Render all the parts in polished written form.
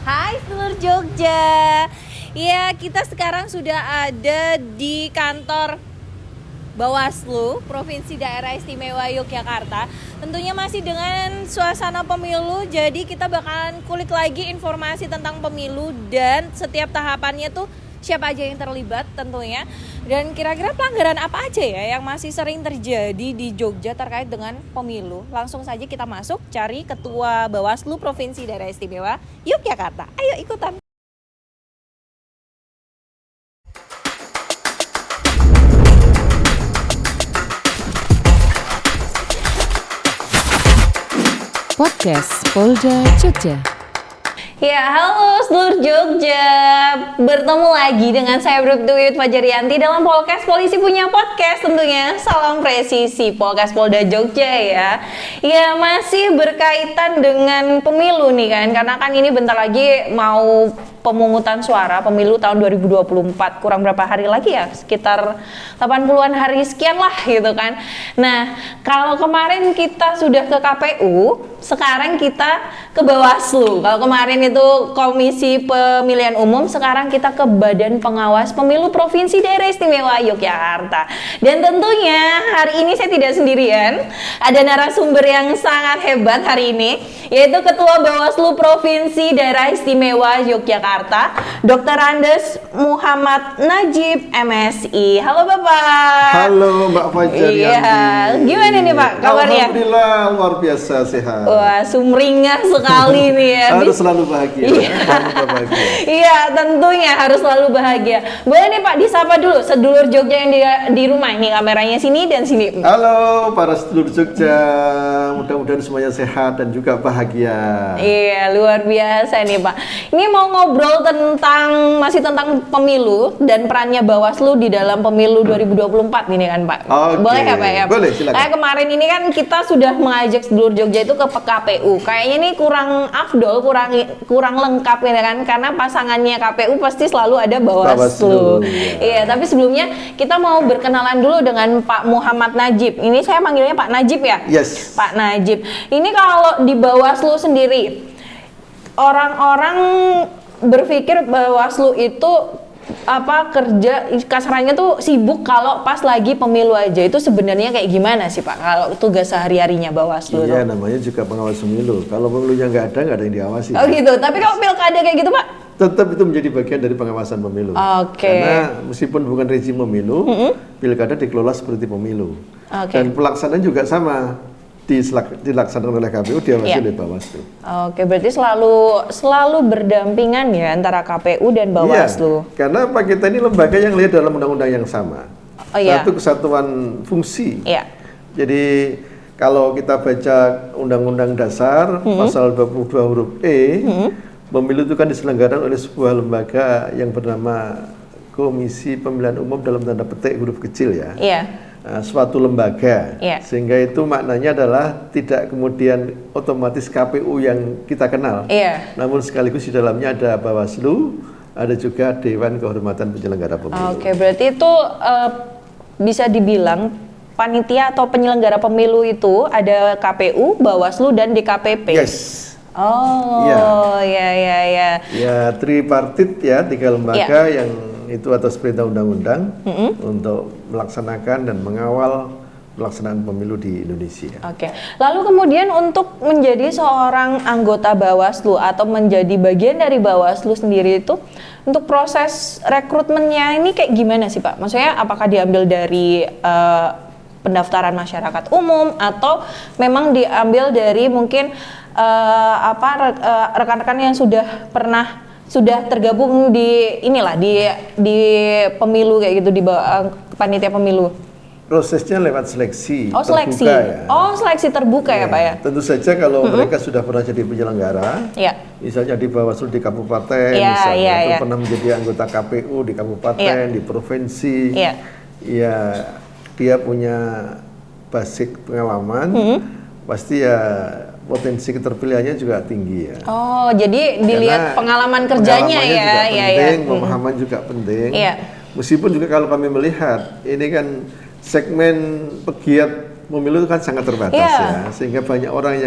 Hai seluruh Jogja. Ya, kita sekarang sudah ada di kantor Bawaslu Provinsi Daerah Istimewa Yogyakarta. Tentunya masih dengan suasana pemilu, jadi kita bakalan kulik lagi informasi tentang pemilu dan setiap tahapannya tuh siapa aja yang terlibat tentunya. Dan kira-kira pelanggaran apa aja ya yang masih sering terjadi di Jogja terkait dengan pemilu. Langsung saja kita masuk cari Ketua Bawaslu Provinsi Daerah Istimewa Yogyakarta. Ayo ikutan. Podcast Polda Jogja. Ya, halo seluruh Jogja. Bertemu lagi dengan saya Bribtu Fajarianti dalam podcast Polisi Punya Podcast tentunya. Salam presisi Polres Polda Jogja ya. Ya, masih berkaitan dengan pemilu nih kan. Karena kan ini bentar lagi mau pemungutan suara pemilu tahun 2024. Kurang berapa hari lagi ya? Sekitar 80-an hari sekian lah gitu kan. Nah, kalau kemarin kita sudah ke KPU, sekarang kita ke Bawaslu. Kalau kemarin itu Komisi Pemilihan Umum, sekarang kita ke Badan Pengawas Pemilu Provinsi Daerah Istimewa Yogyakarta. Dan tentunya hari ini saya tidak sendirian, ada narasumber yang sangat hebat hari ini, yaitu Ketua Bawaslu Provinsi Daerah Istimewa Yogyakarta, Dr. Andes Muhammad Najib, MSI. Halo Bapak. Halo Mbak Fajarianti. Iya, gimana nih Pak kabarnya? Alhamdulillah luar biasa sehat. Wah, sumringah sekali nih ya. Harus selalu bahagia. Iya, tentunya harus selalu bahagia. Boleh nih Pak disapa dulu sedulur Jogja yang di rumah. Ini kameranya sini dan sini. Halo para sedulur Jogja, mudah-mudahan semuanya sehat dan juga bahagia. Iya, luar biasa nih Pak. Ini mau ngobrol masih tentang pemilu dan perannya Bawaslu di dalam pemilu 2024 ini kan Pak. Oke. Boleh ya Pak ya? Boleh, silakan. Kayak kemarin ini kan kita sudah mengajak sedulur Jogja itu ke KPU. Kayaknya ini kurang afdol, kurang lengkap ya kan, karena pasangannya KPU pasti selalu ada Bawaslu. Iya, tapi sebelumnya kita mau berkenalan dulu dengan Pak Muhammad Najib. Ini saya manggilnya Pak Najib ya? Yes. Pak Najib. Ini kalau di Bawaslu sendiri, orang-orang berpikir Bawaslu itu kerja kasarannya tuh sibuk kalau pas lagi pemilu aja. Itu sebenarnya kayak gimana sih Pak kalau tugas sehari-harinya Bawaslu? Iya, namanya juga pengawas pemilu. Kalau pemilunya nggak ada yang diawasi. Oh gitu. Tapi kalau pilkada kayak gitu Pak? Tetap itu menjadi bagian dari pengawasan pemilu. Oke. Karena meskipun bukan rezim pemilu, pilkada dikelola seperti pemilu. Dan pelaksanaan juga sama. Dilaksanakan oleh KPU, diawasi oleh Bawaslu. Oke, berarti selalu berdampingan ya antara KPU dan Bawaslu. Iya, karena apa, kita ini lembaga yang lihat dalam undang-undang yang sama. Satu kesatuan fungsi. Iya. Jadi kalau kita baca Undang-Undang Dasar pasal 22 huruf E, pemilu itu kan diselenggarakan oleh sebuah lembaga yang bernama Komisi Pemilihan Umum dalam tanda petik huruf kecil ya. Iya. Suatu lembaga, sehingga itu maknanya adalah tidak kemudian otomatis KPU yang kita kenal, namun sekaligus di dalamnya ada Bawaslu, ada juga Dewan Kehormatan Penyelenggara Pemilu. Oke, berarti itu bisa dibilang panitia atau penyelenggara pemilu itu ada KPU, Bawaslu, dan DKPP. Yes. Oh, ya. Ya, tripartit ya, 3 lembaga yang itu atas perintah undang-undang untuk melaksanakan dan mengawal pelaksanaan pemilu di Indonesia. Oke. Lalu kemudian untuk menjadi seorang anggota Bawaslu atau menjadi bagian dari Bawaslu sendiri itu, untuk proses rekrutmennya ini kayak gimana sih Pak? Maksudnya apakah diambil dari pendaftaran masyarakat umum atau memang diambil dari mungkin rekan-rekan yang sudah tergabung di di pemilu kayak gitu, di panitia pemilu? Prosesnya lewat seleksi. Oh, seleksi. Terbuka, ya. Oh, seleksi terbuka ya Pak ya. Tentu saja kalau mereka sudah pernah jadi penyelenggara, misalnya di Bawaslu di kabupaten, atau pernah menjadi anggota KPU di kabupaten, di provinsi, ya dia punya basic pengalaman, pasti ya potensi keterpilihannya juga tinggi ya. Oh, jadi dilihat pengalaman kerjanya ya. Penting, pemahaman juga penting. Meskipun juga kalau kami melihat ini kan segmen pegiat pemilu itu kan sangat terbatas ya, sehingga banyak orang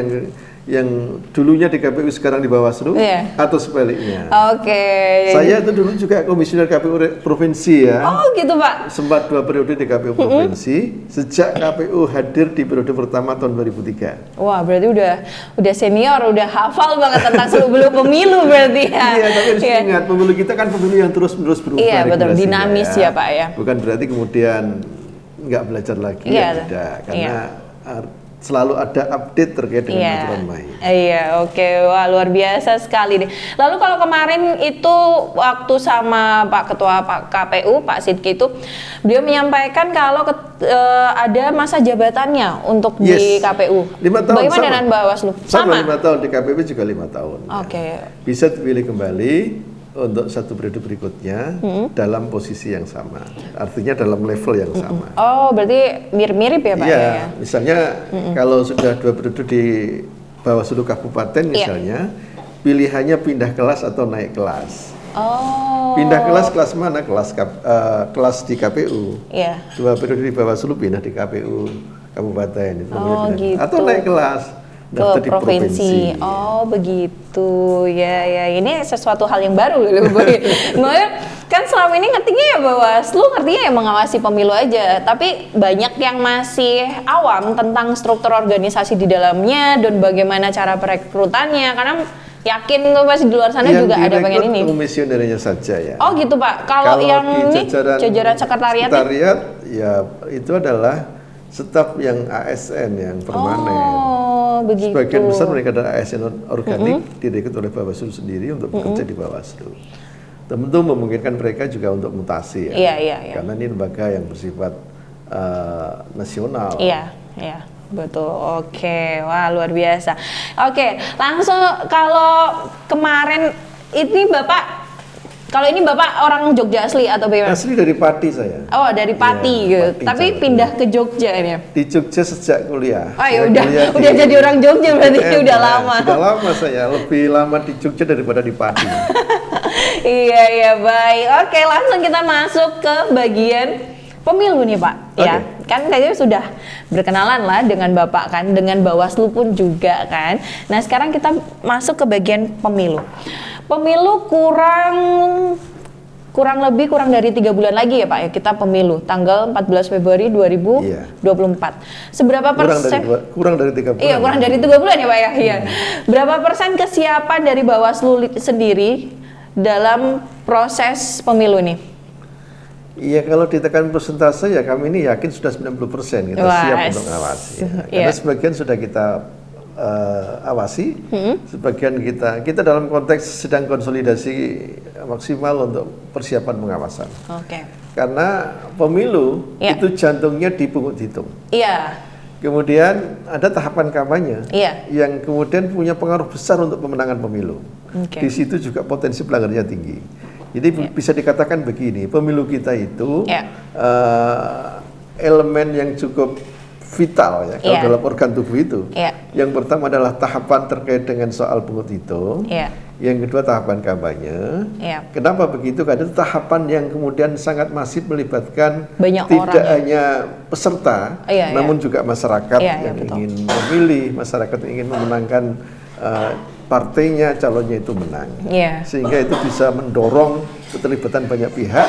yang dulunya di KPU sekarang di Bawaslu atau sebaliknya. Saya itu dulu juga komisioner KPU provinsi ya. Oh gitu Pak. Sempat 2 periode di KPU provinsi sejak KPU hadir di periode pertama tahun 2003. Wah berarti udah senior, udah hafal banget tentang sebelum pemilu berarti ya. Iya tapi harus ingat pemilu kita kan pemilu yang terus-menerus berubah. Iya betul, dinamis ya Pak ya. Bukan berarti kemudian nggak belajar lagi tidak, karena selalu ada update terkait dengan aturan main. Iya, wah luar biasa sekali nih. Lalu kalau kemarin itu waktu sama Pak Ketua Pak KPU Pak Sidki itu, beliau menyampaikan kalau ada masa jabatannya untuk di KPU. 5 tahun. Bagaimana dengan Bawaslu? Sama 5 tahun, di KPU juga 5 tahun. Bisa dipilih kembali untuk 1 periode berikutnya dalam posisi yang sama, artinya dalam level yang sama. Oh, berarti mirip-mirip ya Pak? Iya, misalnya kalau sudah 2 periode di Bawaslu Kabupaten misalnya, pilihannya pindah kelas atau naik kelas. Pindah kelas mana? Kelas di KPU. 2 periode di Bawaslu pindah di KPU Kabupaten. Gitu. Atau naik kelas ke provinsi. Oh begitu ya ini sesuatu hal yang baru loh. Kan selama ini ngertinya ya Bawaslu ngertinya ya mengawasi pemilu aja, tapi banyak yang masih awam tentang struktur organisasi di dalamnya dan bagaimana cara perekrutannya, karena yakin tuh pasti di luar sana yang juga ada pengen ini. Komisionernya saja ya. Oh gitu Pak. Kalau yang ini jajaran sekretariat ya itu adalah staf yang ASN yang permanen. Begitu. Sebagian besar mereka adalah ASN organik direkrut oleh Bawaslu sendiri untuk bekerja di Bawaslu. Tentu memungkinkan mereka juga untuk mutasi ya. Iya. Karena ini lembaga yang bersifat nasional. Iya. Betul. Wah luar biasa. Langsung kalau kemarin ini Kalau ini Bapak orang Jogja asli atau bagaimana? Asli dari Pati saya. Oh, dari Pati gitu. Tapi pindah ke Jogja ini. Di Jogja sejak kuliah. Udah jadi orang Jogja berarti udah lama. Sudah lama saya, lebih lama di Jogja daripada di Pati. Iya, baik. Langsung kita masuk ke bagian pemilu nih Pak. Ya, kan kayaknya sudah berkenalan lah dengan Bapak kan, dengan Bawaslu pun juga kan. Nah, sekarang kita masuk ke bagian pemilu. Pemilu kurang dari 3 bulan lagi ya Pak ya, kita pemilu tanggal 14 Februari 2024. Seberapa persen? Kurang dari 3 bulan. Iya, kurang dari 3 bulan ya Pak ya. Iya. Berapa persen kesiapan dari Bawaslu sendiri dalam proses pemilu nih? Iya, kalau ditekan persentase ya kami ini yakin sudah 90% kita siap untuk mengawasi. Karena sebagian sudah kita awasi, sebagian kita dalam konteks sedang konsolidasi maksimal untuk persiapan pengawasan. Karena pemilu itu jantungnya di pungut hitung. Kemudian ada tahapan kampanye yang kemudian punya pengaruh besar untuk pemenangan pemilu. Di situ juga potensi pelanggarannya tinggi. Jadi bisa dikatakan begini, pemilu kita itu elemen yang cukup vital ya kalau dalam organ tubuh itu. Yang pertama adalah tahapan terkait dengan soal pungut hitung. Yang kedua tahapan kampanye. Kenapa begitu? Karena itu tahapan yang kemudian sangat masif melibatkan banyak tidak hanya peserta, namun juga masyarakat yang ingin memilih, masyarakat yang ingin memenangkan partainya, calonnya itu menang. Sehingga itu bisa mendorong keterlibatan banyak pihak,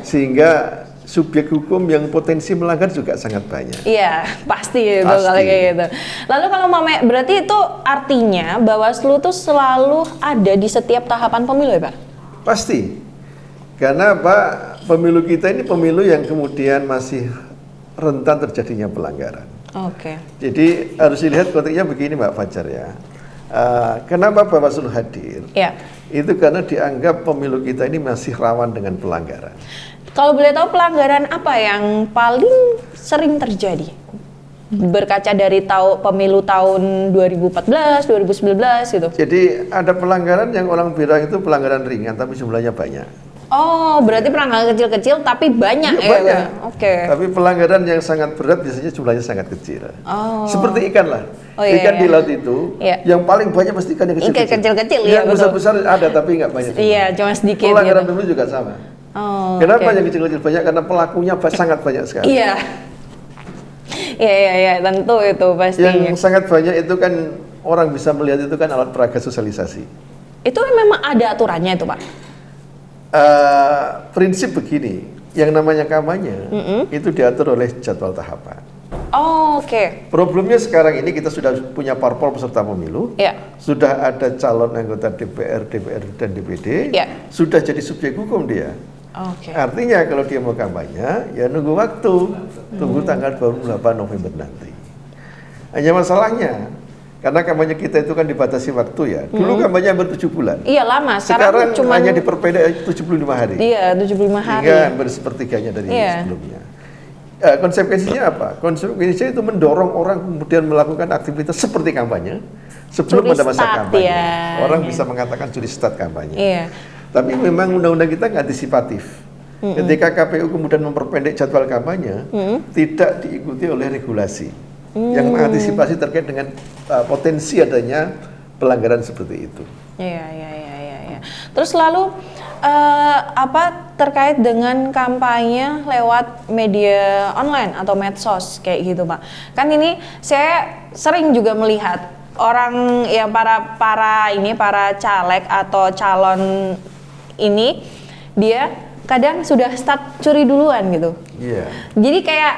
sehingga subjek hukum yang potensi melanggar juga sangat banyak. Iya, pasti itu kalau kayak gitu. Lalu kalau Mame, berarti itu artinya Bawaslu itu selalu ada di setiap tahapan pemilu ya Pak? Pasti. Karena Pak, pemilu kita ini pemilu yang kemudian masih rentan terjadinya pelanggaran. Jadi harus dilihat konteksnya begini Mbak Fajar ya. Kenapa Bawaslu hadir? Itu karena dianggap pemilu kita ini masih rawan dengan pelanggaran. Kalau boleh tahu pelanggaran apa yang paling sering terjadi? Berkaca dari pemilu tahun 2014, 2019 gitu. Jadi ada pelanggaran yang orang bilang itu pelanggaran ringan tapi jumlahnya banyak. Oh, berarti pelanggaran kecil-kecil tapi banyak ya? Banyak. Tapi pelanggaran yang sangat berat biasanya jumlahnya sangat kecil. Seperti ikan lah. Ikan di laut itu yang paling banyak pasti ikan yang kecil-kecil. Yang besar-besar ada tapi nggak banyak. Iya, cuma sedikit. Pelanggaran pemilu juga sama. Kenapa yang kecil-kecil banyak? Karena pelakunya sangat banyak sekali. Iya, tentu itu pastinya. Yang sangat banyak itu kan orang bisa melihat itu kan alat peraga sosialisasi. Itu memang ada aturannya itu, Pak? Prinsip begini, yang namanya kampanye itu diatur oleh jadwal tahapan. Oh, oke. Problemnya sekarang ini kita sudah punya parpol peserta pemilu, sudah ada calon anggota DPR, DPRD dan DPD, sudah jadi subjek hukum dia. Artinya kalau dia mau kampanye, ya nunggu waktu, tunggu tanggal 28 November nanti. Hanya masalahnya, karena kampanye kita itu kan dibatasi waktu ya. Dulu kampanye hampir 7 bulan. Iya, lama. Sekarang hanya diperpendek 75 hari. Iya, 75 hari. Hingga hampir sepertiganya dari sebelumnya. Konsekuensinya apa? Konsekuensinya itu mendorong orang kemudian melakukan aktivitas seperti kampanye sebelum ada masa kampanye. Orang bisa mengatakan curi start kampanye. Tapi memang undang-undang kita nggak antisipatif. Ketika KPU kemudian memperpendek jadwal kampanye, tidak diikuti oleh regulasi yang mengantisipasi terkait dengan potensi adanya pelanggaran seperti itu. Iya. Terus lalu terkait dengan kampanye lewat media online atau medsos kayak gitu, Pak. Kan ini saya sering juga melihat orang yang para caleg atau calon ini dia kadang sudah start curi duluan gitu. Iya. Jadi kayak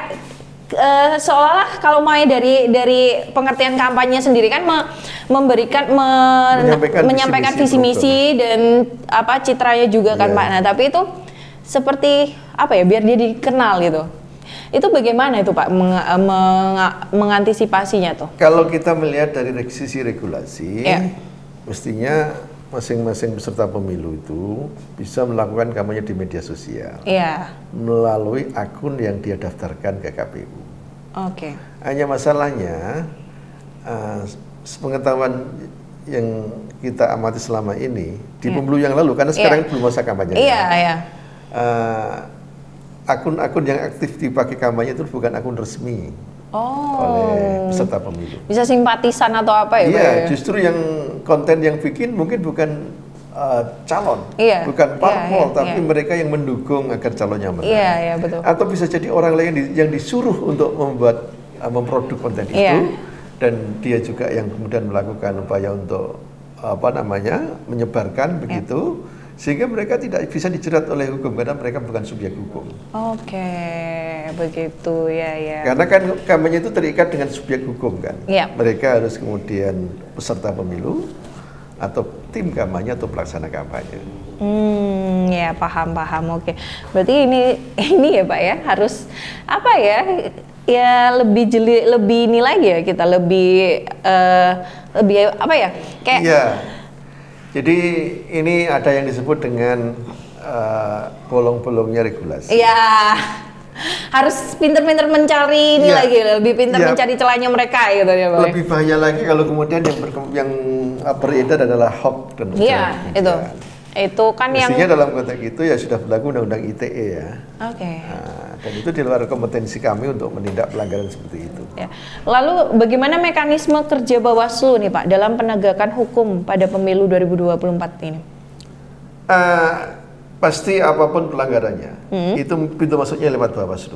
seolah-olah kalau mulai dari pengertian kampanye sendiri kan menyampaikan visi misi dan citranya juga kan, Pak. Nah, tapi itu seperti biar dia dikenal gitu. Itu bagaimana itu, Pak, mengantisipasinya tuh? Kalau kita melihat dari sisi regulasi, mestinya masing-masing peserta pemilu itu bisa melakukan kampanye di media sosial melalui akun yang dia daftarkan ke KPU. Hanya masalahnya pengetahuan yang kita amati selama ini di pemilu yang lalu, karena sekarang belum masa kampanye. Akun-akun yang aktif dipakai kampanye itu bukan akun resmi oleh peserta pemilu. Bisa simpatisan atau apa ya? Iya, justru yang konten yang bikin mungkin bukan calon, bukan parpol, tapi mereka yang mendukung agar calonnya menang. Betul. Atau bisa jadi orang lain yang disuruh untuk memproduk konten itu, dan dia juga yang kemudian melakukan upaya untuk menyebarkan begitu, sehingga mereka tidak bisa dijerat oleh hukum karena mereka bukan subjek hukum. Begitu ya. Karena kan kampanye itu terikat dengan subjek hukum kan. Mereka harus kemudian peserta pemilu atau tim kampanye atau pelaksana kampanye. Paham. Oke. Berarti ini ya, Pak ya, harus lebih jeli, lebih ini lagi ya, kita lebih kayak. Iya. Jadi ini ada yang disebut dengan bolong-bolongnya regulasi. Iya. Harus pinter-pinter mencari ini lagi, lebih pinter mencari celahnya mereka gitu ya, Pak. Lebih bahaya lagi kalau kemudian yang beredar adalah hoax dan itu kan mestinya dalam konteks itu ya sudah berlaku undang-undang ITE ya. Dan itu di luar kompetensi kami untuk menindak pelanggaran seperti itu. Lalu bagaimana mekanisme kerja Bawaslu nih, Pak, dalam penegakan hukum pada pemilu 2024 ini? Pasti apapun pelanggarannya, itu pintu masuknya lewat Bawaslu.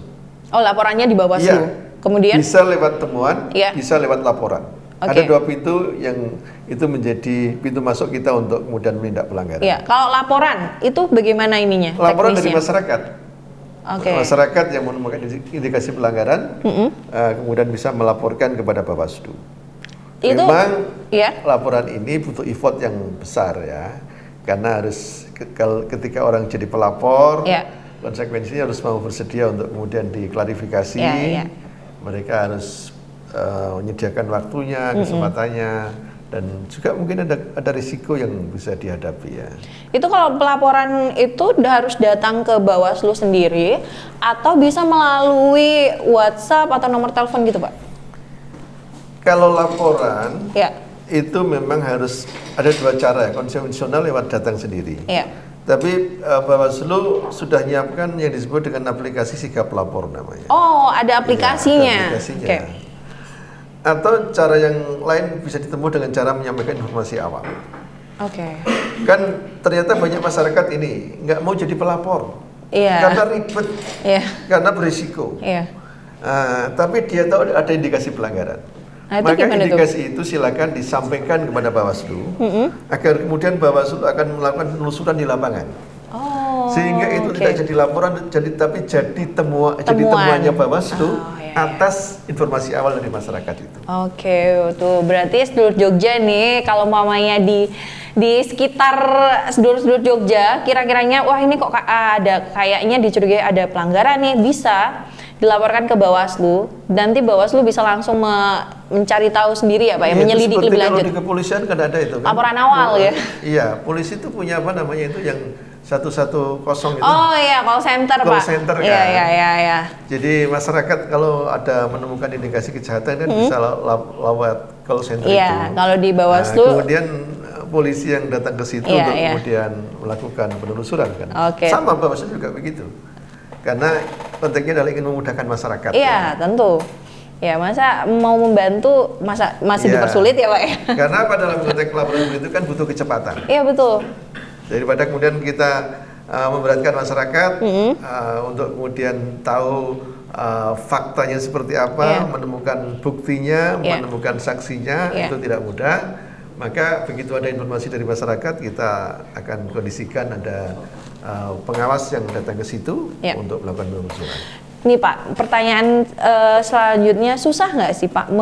Laporannya di Bawaslu. Kemudian bisa lewat temuan, bisa lewat laporan. Ada 2 pintu yang itu menjadi pintu masuk kita untuk kemudian menindak pelanggaran. Kalau laporan itu bagaimana ininya? Laporan dari masyarakat. Masyarakat yang menemukan indikasi pelanggaran, kemudian bisa melaporkan kepada Bawaslu. Memang laporan ini butuh effort yang besar ya, karena harus ketika orang jadi pelapor, konsekuensinya harus mau bersedia untuk kemudian diklarifikasi. Mereka harus menyediakan waktunya, kesempatannya, dan juga mungkin ada risiko yang bisa dihadapi ya. Itu kalau pelaporan itu harus datang ke Bawaslu sendiri atau bisa melalui WhatsApp atau nomor telepon gitu, Pak? Kalau laporan itu memang harus ada 2 cara ya, konvensional lewat datang sendiri. Tapi Bawaslu sudah menyiapkan yang disebut dengan aplikasi Sigap Lapor namanya. Ada aplikasinya. Atau cara yang lain bisa ditempuh dengan cara menyampaikan informasi awal. Kan ternyata banyak masyarakat ini nggak mau jadi pelapor karena ribet, karena berisiko. Tapi dia tahu ada indikasi pelanggaran. Nah, itu maka indikasi itu silakan disampaikan kepada Bawaslu agar kemudian Bawaslu akan melakukan penelusuran di lapangan. Sehingga itu tidak jadi laporan, tapi jadi temuannya Bawaslu atas informasi awal dari masyarakat itu. Tuh berarti sedulur Jogja nih, kalau mamanya di sekitar sedulur-sedulur Jogja, kira-kiranya wah ini kok ada kayaknya dicurigai ada pelanggaran nih, bisa dilaporkan ke Bawaslu, nanti Bawaslu bisa langsung mencari tahu sendiri ya Pak, ya, menyelidik lebih lanjut. Kalau di kepolisian kan ada itu kan. Laporan awal ya. Iya, polisi itu punya apa namanya itu yang 110 itu. Oh iya, call center Pak. Call center kan. Iya. Jadi masyarakat kalau ada menemukan indikasi kejahatan kan bisa lewat call center itu. Iya, kalau di Bawaslu. Kemudian polisi yang datang ke situ untuk kemudian melakukan penelusuran kan. Sama Bawaslu juga begitu. Karena pentingnya adalah ingin memudahkan masyarakat. Iya, tentu. Ya, masa mau membantu masih dipersulit ya Pak ya? Karena dalam konteks laporan itu kan butuh kecepatan. Iya, betul. Daripada kemudian kita memberatkan masyarakat untuk kemudian tahu faktanya seperti apa, menemukan buktinya, menemukan saksinya, itu tidak mudah. Maka begitu ada informasi dari masyarakat, kita akan kondisikan ada pengawas yang datang ke situ untuk melakukan penelusuran. Nih Pak, pertanyaan selanjutnya, susah nggak sih Pak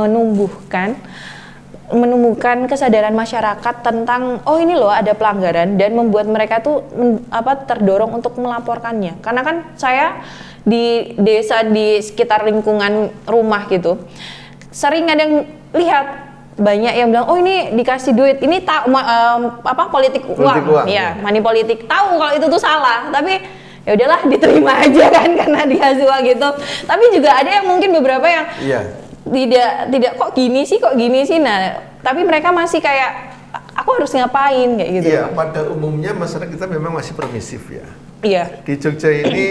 menemukan kesadaran masyarakat tentang oh ini loh ada pelanggaran dan membuat mereka tuh terdorong untuk melaporkannya? Karena kan saya di desa di sekitar lingkungan rumah gitu sering ada yang lihat banyak yang bilang oh ini dikasih duit, ini politik uang. Ya, money politik, tahu kalau itu tuh salah, tapi ya udahlah diterima aja kan karena dikasih uang gitu. Tapi juga ada yang mungkin beberapa yang tidak kok gini sih. Nah, tapi mereka masih kayak aku harus ngapain kayak gitu. Iya, pada umumnya masyarakat kita memang masih permisif ya. Iya. Di Jogja ini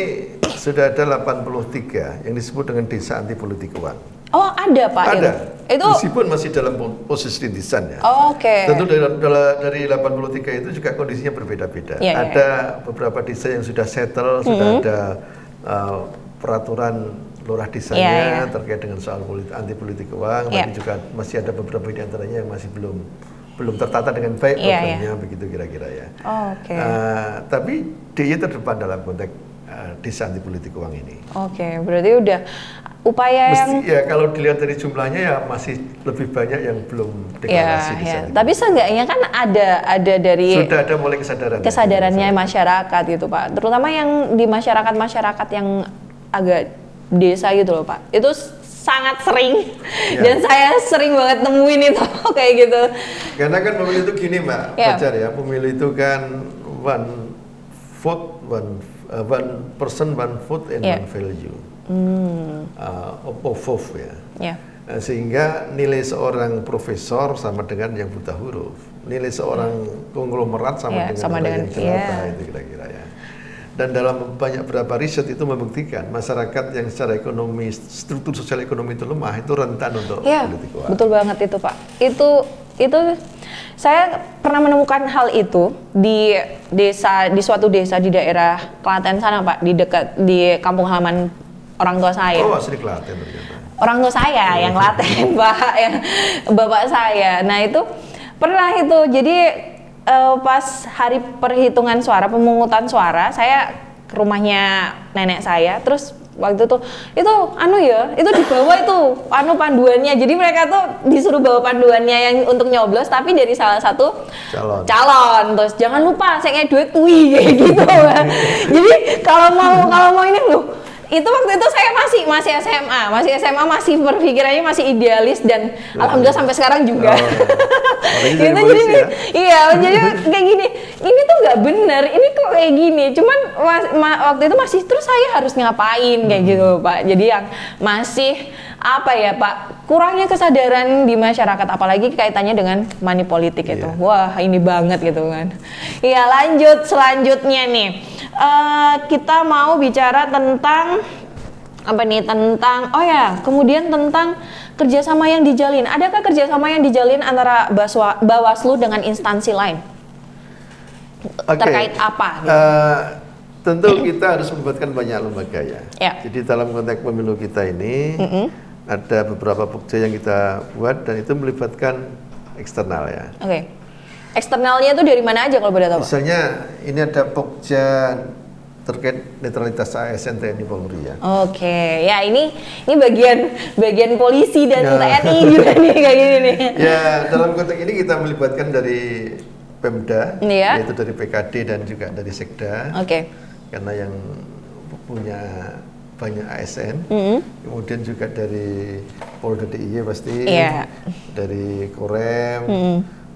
sudah ada 83 yang disebut dengan desa anti politik uang. Oh, ada Pak. Ada. Itu meskipun masih dalam posisi rintisan ya. Tentu dari 83 itu juga kondisinya berbeda-beda. Ada beberapa desa yang sudah settle, sudah ada peraturan lurah desanya terkait dengan soal anti politik uang. Tapi juga masih ada beberapa di antaranya yang masih belum tertata dengan baik programnya, begitu kira-kira ya. Tapi DIY terdepan dalam konteks desa anti politik uang ini. Berarti udah upaya kalau dilihat dari jumlahnya ya masih lebih banyak yang belum deklarasi di sana. Tapi seenggaknya kan ada dari sudah ada mulai kesadarannya masyarakat gitu Pak, terutama yang di masyarakat yang agak desa gitu loh Pak, itu sangat sering dan saya sering banget nemuin itu kayak gitu. Karena kan pemilu itu gini Mbak, wajar ya, pemilu itu kan one person one vote and one value. OVOV ya. Sehingga nilai seorang profesor sama dengan yang buta huruf, nilai seorang konglomerat sama dengan yang jelata, itu kira-kira ya. Dan dalam beberapa riset itu membuktikan masyarakat yang secara ekonomi, struktur sosial ekonomi itu lemah, itu rentan untuk politik uang. Betul banget itu Pak. Itu saya pernah menemukan hal itu di suatu desa di daerah Klaten sana Pak, di kampung halaman orang tua saya. Oh, asli Klaten ternyata. Orang tua saya yang Klaten Pak, ya bapak saya. Nah itu pernah itu, jadi pas hari perhitungan suara, pemungutan suara, saya ke rumahnya nenek saya, terus waktu itu dibawa itu panduannya, jadi mereka tuh disuruh bawa panduannya yang untuk nyoblos, tapi dari salah satu calon, terus jangan lupa saya kayak duit kayak gitu. Jadi kalau mau ini loh, itu waktu itu saya masih SMA, masih berpikirannya masih idealis dan alhamdulillah sampai sekarang juga. Itu jadi kayak gini, ini tuh nggak bener, ini kok kayak gini. Cuman waktu itu masih terus saya harus ngapain kayak gitu Pak. Jadi yang masih Pak, kurangnya kesadaran di masyarakat, apalagi kaitannya dengan money politik itu. Wah, ini banget gitu kan. Iya, lanjut selanjutnya nih. Kita mau bicara tentang kemudian tentang kerjasama yang dijalin. Adakah kerjasama yang dijalin antara Bawaslu dengan instansi lain? Terkait apa? Tentu kita harus melibatkan banyak lembaga ya. Jadi dalam konteks pemilu kita ini, ada beberapa Pokja yang kita buat dan itu melibatkan eksternal ya. Oke. Eksternalnya itu dari mana aja kalau boleh tahu? Misalnya ini ada Pokja terkait netralitas ASN TNI Polri ya. Oke, ya ini bagian polisi dan TNI juga nih kayak gini nih. Ya, dalam konteks ini kita melibatkan dari Pemda, yaitu dari PKD dan juga dari Sekda. Oke. Karena yang punya banyak ASN, kemudian juga dari Polda DIY pasti, dari Korem,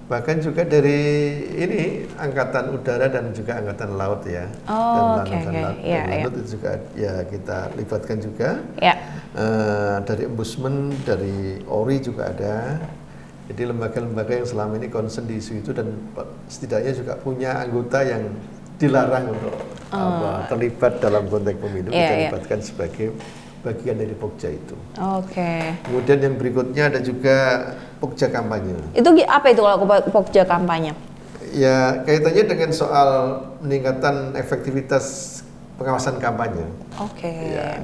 bahkan juga dari ini Angkatan Udara dan juga Angkatan Laut ya. Laut itu juga ya kita libatkan juga. Dari Ombudsman, dari ORI juga ada. Jadi lembaga-lembaga yang selama ini concern di isu itu dan setidaknya juga punya anggota yang dilarang untuk terlibat dalam konteks pemilu, kita libatkan sebagai bagian dari Pokja itu. Kemudian yang berikutnya ada juga Pokja kampanye. Itu apa itu kalau Pokja kampanye? Ya kaitannya dengan soal peningkatan efektivitas pengawasan kampanye. Ya,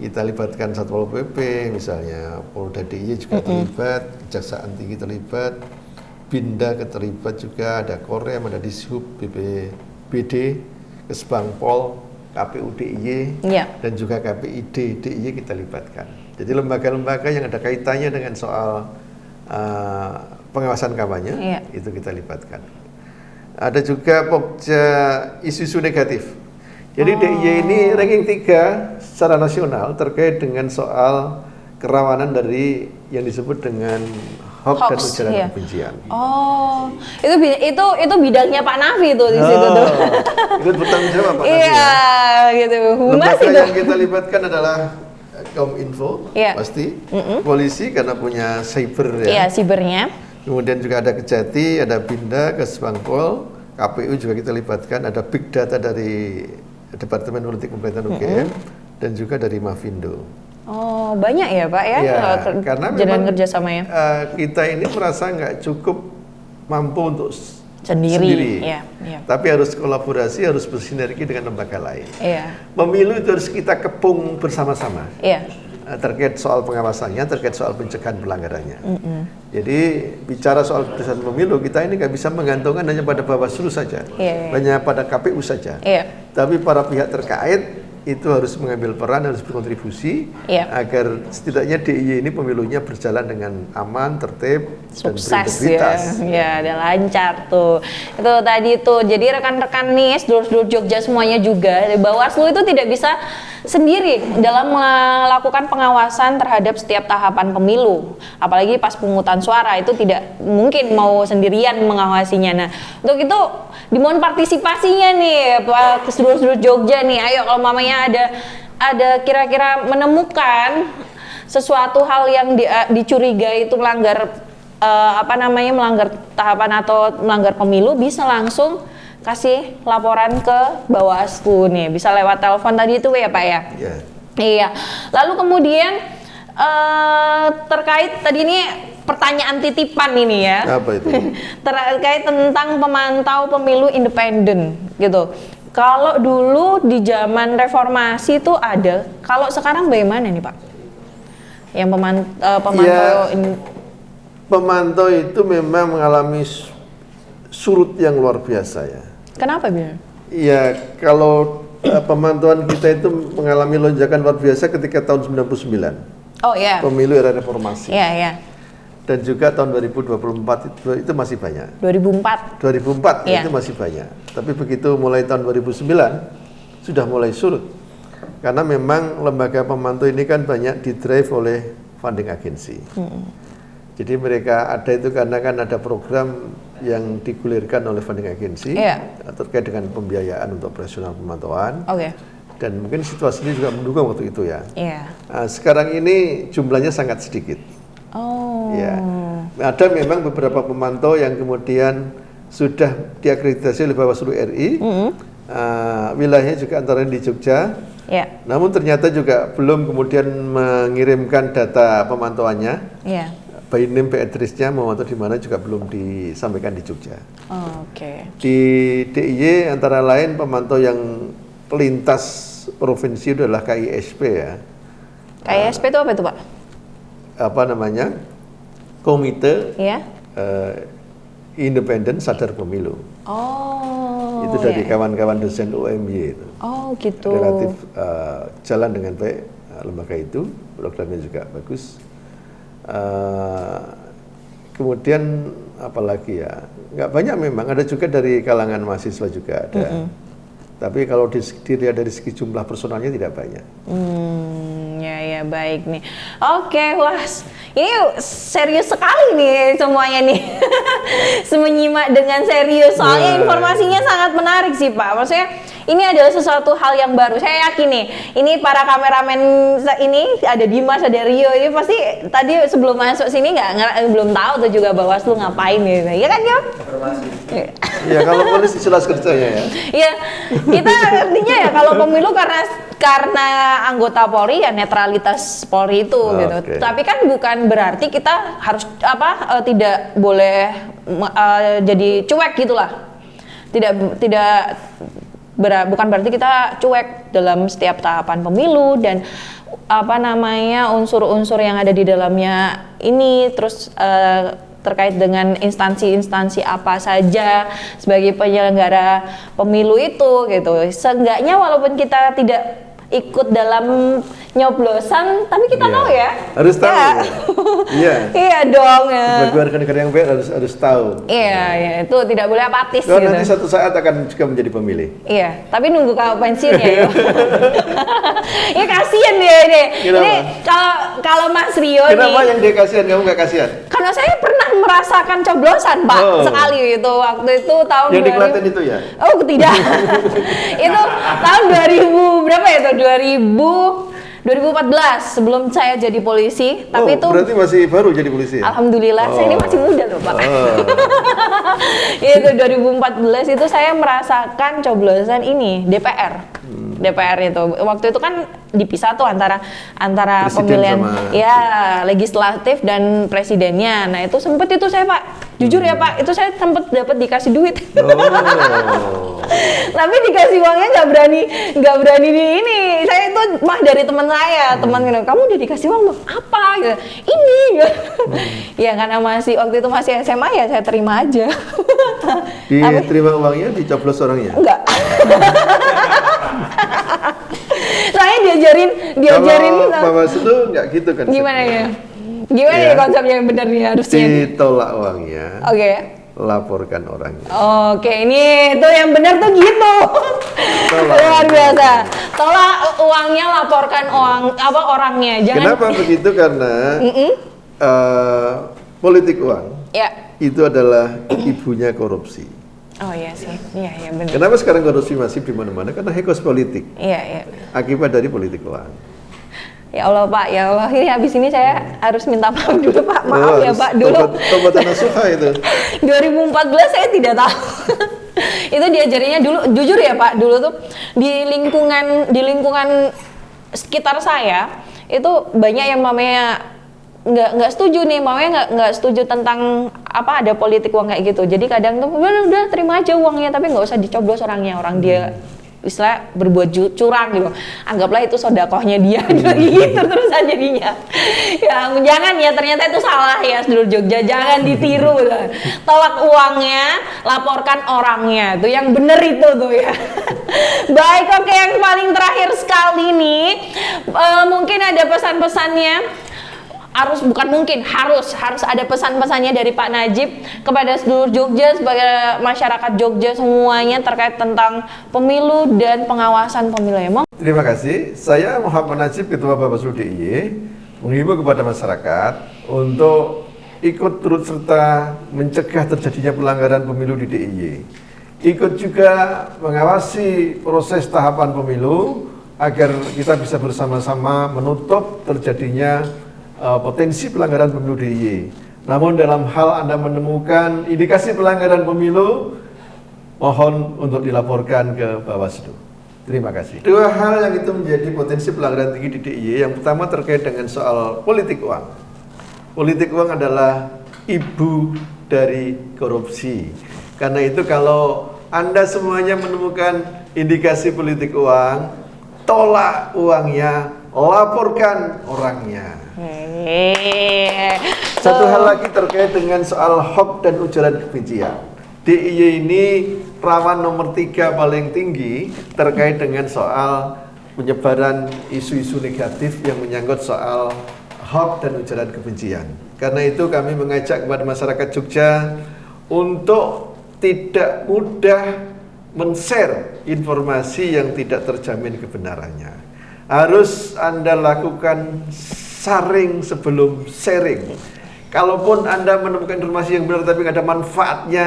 kita libatkan Satpol PP misalnya, Polda DIY juga terlibat, Kejaksaan Tinggi terlibat, Binda terlibat juga, ada Korem, ada Dishub, BD, Kesbangpol, KPU DIY, dan juga KPID DIY kita libatkan. Jadi lembaga-lembaga yang ada kaitannya dengan soal pengawasan kampanye, itu kita libatkan. Ada juga Pokja isu-isu negatif. Jadi DIY ini ranking 3 secara nasional terkait dengan soal kerawanan dari yang disebut dengan hoax dan ujaran kebencian. Itu bidangnya Pak Nafi itu di situ tuh. Ikut bertanggung jawab Pak Nafi. Iya, gitu. Lembaga yang kita libatkan adalah Kominfo, pasti, polisi karena punya cyber ya. Iya, sibernya. Kemudian juga ada Kejati, ada Binda, Kesbangpol, KPU juga kita libatkan, ada Big Data dari Departemen Politik Pemerintahan UGM dan juga dari Mafindo. Banyak ya Pak ya, karena memang kerjasamanya. Kita ini merasa nggak cukup mampu untuk sendiri. Tapi harus kolaborasi, harus bersinergi dengan lembaga lain. Pemilu itu harus kita kepung bersama-sama. Terkait soal pengawasannya, terkait soal pencegahan pelanggarannya. Jadi bicara soal keputusan pemilu, kita ini nggak bisa menggantungkan hanya pada Bawaslu saja, hanya pada KPU saja. Tapi para pihak terkait itu harus mengambil peran, harus berkontribusi agar setidaknya DIY ini pemilunya berjalan dengan aman, tertib, sukses dan berintegritas. Dan lancar tuh. Itu tadi tuh. Jadi rekan-rekan nih, sedulur-sedulur Jogja semuanya juga, Bawaslu itu tidak bisa sendiri dalam melakukan pengawasan terhadap setiap tahapan pemilu. Apalagi pas pemungutan suara itu tidak mungkin mau sendirian mengawasinya. Nah, untuk itu dimohon partisipasinya nih Pak sedulur-sedulur Jogja nih. Ayo kalau mamanya ada kira-kira menemukan sesuatu hal yang dicurigai itu melanggar melanggar tahapan atau melanggar pemilu, bisa langsung kasih laporan ke Bawaslu nih, bisa lewat telepon tadi itu ya Pak ya. Iya. Lalu kemudian terkait tadi ini pertanyaan titipan ini ya. Apa itu? Terkait tentang pemantau pemilu independen gitu. Kalau dulu di zaman reformasi itu ada, kalau sekarang bagaimana nih Pak? Yang pemantau itu memang mengalami surut yang luar biasa ya. Kenapa Bim? Ya kalau pemantauan kita itu mengalami lonjakan luar biasa ketika tahun 99. Pemilu era reformasi. Dan juga tahun 2024 itu masih banyak. 2004 itu masih banyak. Tapi begitu mulai tahun 2009 sudah mulai surut. Karena memang lembaga pemantau ini kan banyak didrive oleh funding agency. Jadi mereka ada itu karena kan ada program yang digulirkan oleh funding agency terkait dengan pembiayaan untuk operasional pemantauan. Dan mungkin situasi ini juga mendukung waktu itu ya. Sekarang ini jumlahnya sangat sedikit. Ada memang beberapa pemantau yang kemudian sudah diakreditasi oleh Bawaslu RI, wilayahnya juga antara di Jogja. Namun ternyata juga belum kemudian mengirimkan data pemantauannya. By name, by address-nya memantau di mana juga belum disampaikan di Jogja. Di DIY antara lain pemantau yang pelintas provinsi adalah KISP ya. KISP itu apa itu Pak? komite independen sadar pemilu. Itu dari kawan-kawan dosen UMY itu. Gitu. Relatif jalan dengan baik lembaga itu, programnya juga bagus. Kemudian apalagi ya, nggak banyak memang, ada juga dari kalangan mahasiswa juga ada. Tapi kalau dilihat dari segi jumlah personalnya tidak banyak. Ya baik nih. Oke, wah ini serius sekali nih semuanya nih. Menyimak dengan serius, soalnya informasinya sangat menarik sih Pak. Maksudnya ini adalah sesuatu hal yang baru. Saya yakin nih, ini para kameramen ini ada Dimas, ada Rio, ini pasti tadi sebelum masuk sini belum tahu tuh juga Bawaslu ngapain gitu. Iya kan, Yop? Informasi. Iya, kalau polisi jelas kerjanya ya. Iya, kita artinya ya kalau pemilu karena anggota Polri ya netralitas Polri itu gitu. Tapi kan bukan berarti kita harus tidak boleh jadi cuek gitulah. Bukan berarti kita cuek dalam setiap tahapan pemilu dan unsur-unsur yang ada di dalamnya ini, terus terkait dengan instansi-instansi apa saja sebagai penyelenggara pemilu itu gitu. Seenggaknya walaupun kita tidak ikut dalam nyoblosan, tapi kita tahu ya. Harus tahu. Iya. Iya dong. Sebagai warga negara yang baik harus tahu. Iya, itu tidak boleh apatis gitu. Nanti satu saat akan juga menjadi pemilih. Iya, tapi nunggu kalau pensiun ya. Ya kasihan dia ini. Ini kalau Mas Rio Kenapa yang dia kasihan, kamu nggak kasihan? Karena saya pernah merasakan coblosan Pak sekali itu waktu itu tahun yang di Klaten itu ya? Oh tidak. Itu tahun 2000 berapa ya itu? 2014 sebelum saya jadi polisi, tapi itu berarti masih baru jadi polisi ya? Alhamdulillah, saya ini masih muda loh Pak. Itu 2014 itu saya merasakan coblosan ini DPR. DPR itu waktu itu kan dipisah tuh antara pemilihan legislatif dan presidennya. Nah itu sempet itu saya Pak, jujur ya Pak, itu saya sempet dapat dikasih duit. Tapi dikasih uangnya nggak berani di ini. Saya itu mah dari teman saya, teman kamu udah dikasih uang apa? Gitu. Ini. Ya karena waktu itu masih SMA ya saya terima aja. Diterima uangnya, dicoblos orangnya? Enggak. Saya diajarin. Kalau Bawaslu nggak gitu kan? Gimana ya? Gimana ya konsepnya yang benar nih harusnya? Ditolak uangnya. Oke. Laporkan orangnya. Oke, ini tuh yang benar tuh gitu. Luar biasa. Tolak uangnya, laporkan orangnya. Kenapa begitu? Karena politik uang itu adalah ibunya korupsi. Oh iya sih, iya benar. Kenapa sekarang korupsi masif di mana-mana? Karena hekos politik. Iya. Akibat dari politik uang. Ya Allah Pak, ya Allah, ini habis ini saya harus minta maaf dulu Pak, maaf ya Pak dulu. Tobat nasuha itu. 2014 saya tidak tahu. Itu diajarinya dulu, jujur ya Pak, dulu tuh di lingkungan sekitar saya itu banyak yang mamanya nggak setuju nih, mamanya nggak setuju tentang ada politik uang kayak gitu. Jadi kadang tuh udah terima aja uangnya, tapi nggak usah dicoblos orangnya, orang dia istilah berbuat curang gitu. Anggaplah itu sodakohnya dia gitu terus aja jadinya. Ya jangan ya, ternyata itu salah ya seluruh Jogja, jangan ditiru. Tolak uangnya, laporkan orangnya, tuh yang bener itu tuh ya. Baik, oke, yang paling terakhir sekali nih, mungkin ada pesan-pesannya. Harus ada pesan-pesannya dari Pak Najib kepada seluruh Jogja, sebagai masyarakat Jogja semuanya terkait tentang pemilu dan pengawasan pemilu. Terima kasih. Saya Muhammad Najib, Ketua Bawaslu DIY, menghimbau kepada masyarakat untuk ikut turut serta mencegah terjadinya pelanggaran pemilu di DIY. Ikut juga mengawasi proses tahapan pemilu agar kita bisa bersama-sama menutup terjadinya potensi pelanggaran pemilu DIY. Namun dalam hal Anda menemukan indikasi pelanggaran pemilu, mohon untuk dilaporkan ke Bawaslu. Terima kasih. Dua hal yang itu menjadi potensi pelanggaran tinggi di DIY. Yang pertama terkait dengan soal politik uang. Politik uang adalah ibu dari korupsi. Karena itu kalau Anda semuanya menemukan indikasi politik uang, tolak uangnya, laporkan orangnya. Satu hal lagi terkait dengan soal hoax dan ujaran kebencian. DIY ini rawan nomor 3 paling tinggi terkait dengan soal penyebaran isu-isu negatif yang menyangkut soal hoax dan ujaran kebencian. Karena itu kami mengajak kepada masyarakat Jogja untuk tidak mudah men-share informasi yang tidak terjamin kebenarannya. Harus Anda lakukan saring sebelum sharing. Kalaupun Anda menemukan informasi yang benar tapi nggak ada manfaatnya,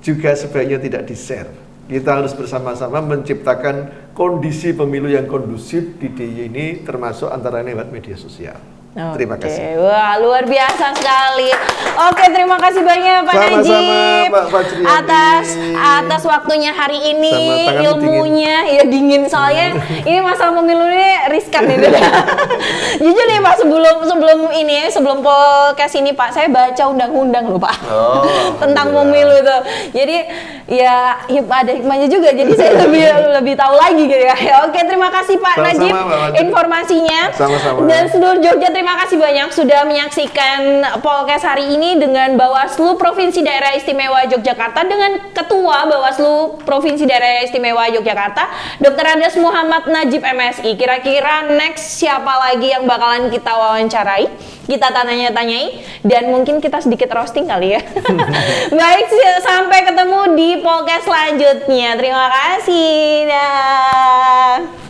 juga sebaiknya tidak di-share. Kita harus bersama-sama menciptakan kondisi pemilu yang kondusif di DIY ini, termasuk antara lewat media sosial. Terima kasih. Wah, luar biasa sekali. Oke, terima kasih banyak Pak Najib atas waktunya hari ini, ilmunya dingin. Ya dingin soalnya ini masalah pemilu ini riskan ini. Jujur nih Pak, sebelum podcast ini Pak, saya baca undang-undang loh Pak. Tentang pemilu itu. Jadi ya ada hikmahnya juga, jadi saya lebih tahu lagi gitu ya. Oke, terima kasih Pak Najib informasinya. Sama-sama. Dan seluruh Jogja, terima kasih banyak sudah menyaksikan podcast hari ini dengan Bawaslu Provinsi Daerah Istimewa Yogyakarta dengan Ketua Bawaslu Provinsi Daerah Istimewa Yogyakarta, Dr. Andes Muhammad Najib MSI. Kira-kira next siapa lagi yang bakalan kita wawancarai, kita tanyai, dan mungkin kita sedikit roasting kali ya. Baik, sampai ketemu di podcast selanjutnya. Terima kasih. Dah.